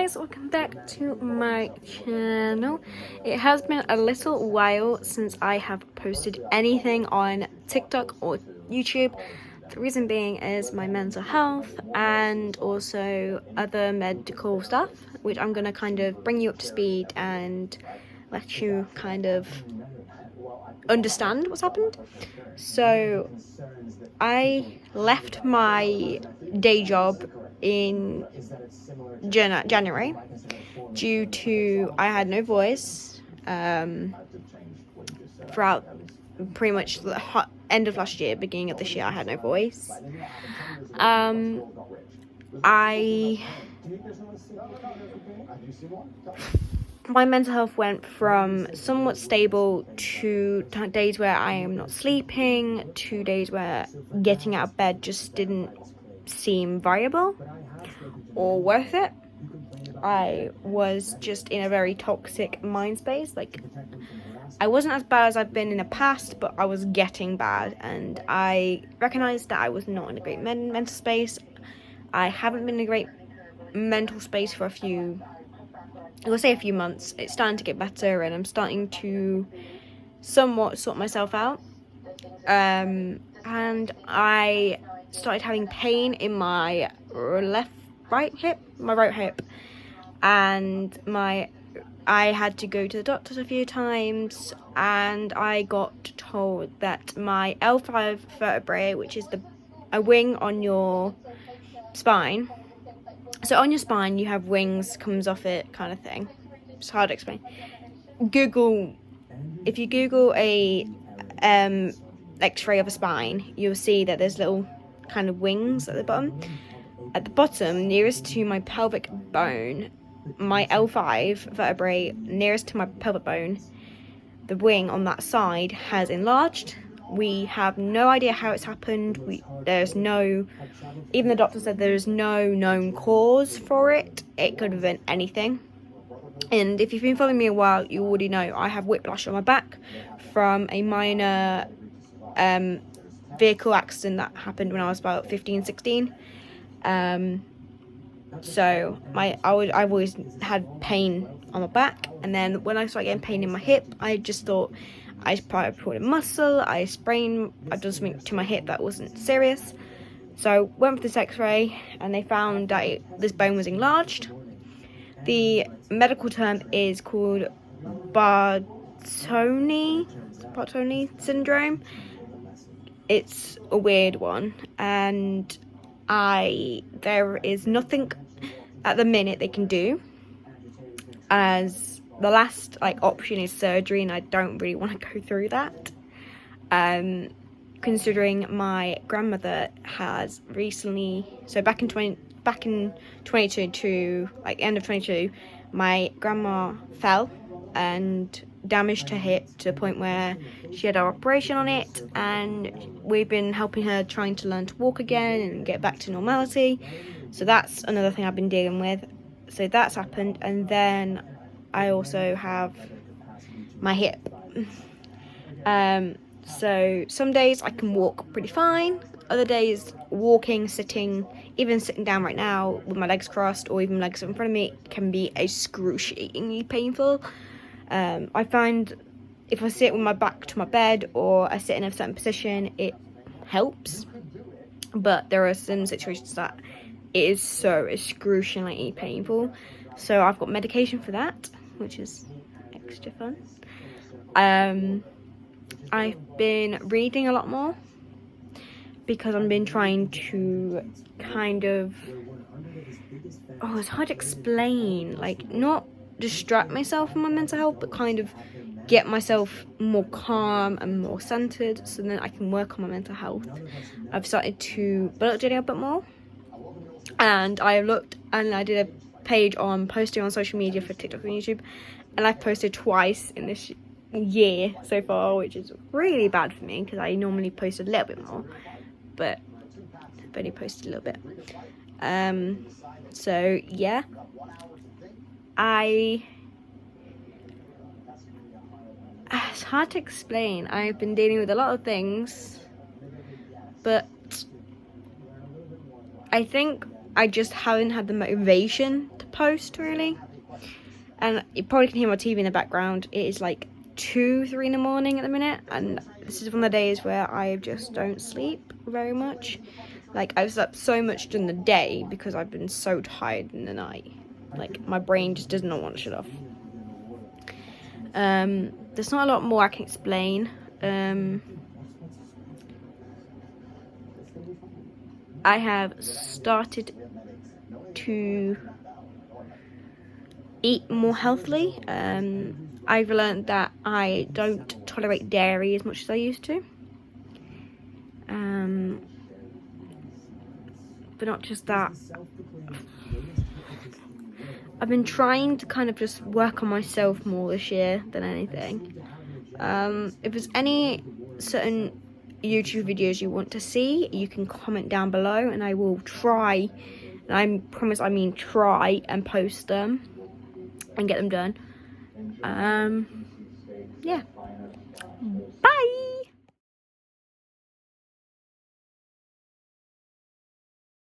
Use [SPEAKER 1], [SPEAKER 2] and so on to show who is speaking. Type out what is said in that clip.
[SPEAKER 1] guys, welcome back to my channel. It has been a little while since I have posted anything on TikTok or YouTube. The reason being is my mental health and also other medical stuff, which I'm going to kind of bring you up to speed and let you kind of understand what's happened. So I left my day job in January due to I had no voice throughout pretty much the end of last year, beginning of this year. I had no voice. My mental health went from somewhat stable to days where I am not sleeping, to days where getting out of bed just didn't seem viable or worth it. I was just in a very toxic mind space. Like, I wasn't as bad as I've been in the past, but I was getting bad, and I recognized that I was not in a great mental space. I haven't been in a great mental space for a few months. It's starting to get better, and I'm starting to somewhat sort myself out. And I started having pain in my right hip, and I had to go to the doctors a few times, and I got told that my L5 vertebrae, which is a wing on your spine. So on your spine, you have wings, comes off it, kind of thing. It's hard to explain. If you Google a X-ray of a spine, you'll see that there's little kind of wings at the bottom. At the bottom, nearest to my pelvic bone, my L5 vertebrae, nearest to my pelvic bone, the wing on that side has enlarged. We have no idea how it's happened. Even the doctor said there's no known cause for it. It could have been anything. And if you've been following me a while, you already know I have whiplash on my back from a minor vehicle accident that happened when I was about 15, 16. So I've always had pain on my back, and then when I started getting pain in my hip, I just thought I probably pulled a muscle, I've done something to my hip that wasn't serious. So went for this X-ray, and they found that this bone was enlarged. The medical term is called Bertolotti Syndrome. It's a weird one, and there is nothing at the minute they can do, as the last option is surgery, and I don't really want to go through that. Considering my grandmother has recently, so back in 2022, end of 22, my grandma fell and damaged her hip to the point where she had an operation on it, and we've been helping her trying to learn to walk again and get back to normality. So that's another thing I've been dealing with. So that's happened, and then I also have my hip. So some days I can walk pretty fine. Other days, walking, sitting, even sitting down right now with my legs crossed or even legs in front of me can be excruciatingly painful. I find if I sit with my back to my bed or I sit in a certain position, it helps. But there are some situations that it is so excruciatingly painful. So I've got medication for that, which is extra fun. I've been reading a lot more because I've been trying to it's hard to explain, not distract myself from my mental health, but kind of get myself more calm and more centered so then I can work on my mental health. I've started to bullet journal a bit more, and I looked and I did a page on posting on social media for TikTok and YouTube, and I've posted twice in this year so far, which is really bad for me because I normally post a little bit more, but I've only posted a little bit. So yeah, it's hard to explain. I've been dealing with a lot of things, but I think I just haven't had the motivation to post, really. And you probably can hear my TV in the background. It is like 2-3 in the morning at the minute, and this is one of the days where I just don't sleep very much. Like, I've slept so much during the day because I've been so tired in the night. Like, my brain just does not want to shut off. There's not a lot more I can explain. I have started to eat more healthily. I've learned that I don't tolerate dairy as much as I used to. But not just that. I've been trying to kind of just work on myself more this year than anything. If there's any certain YouTube videos you want to see, you can comment down below and I will try, and I promise I mean try, and post them and get them done. Yeah. Bye!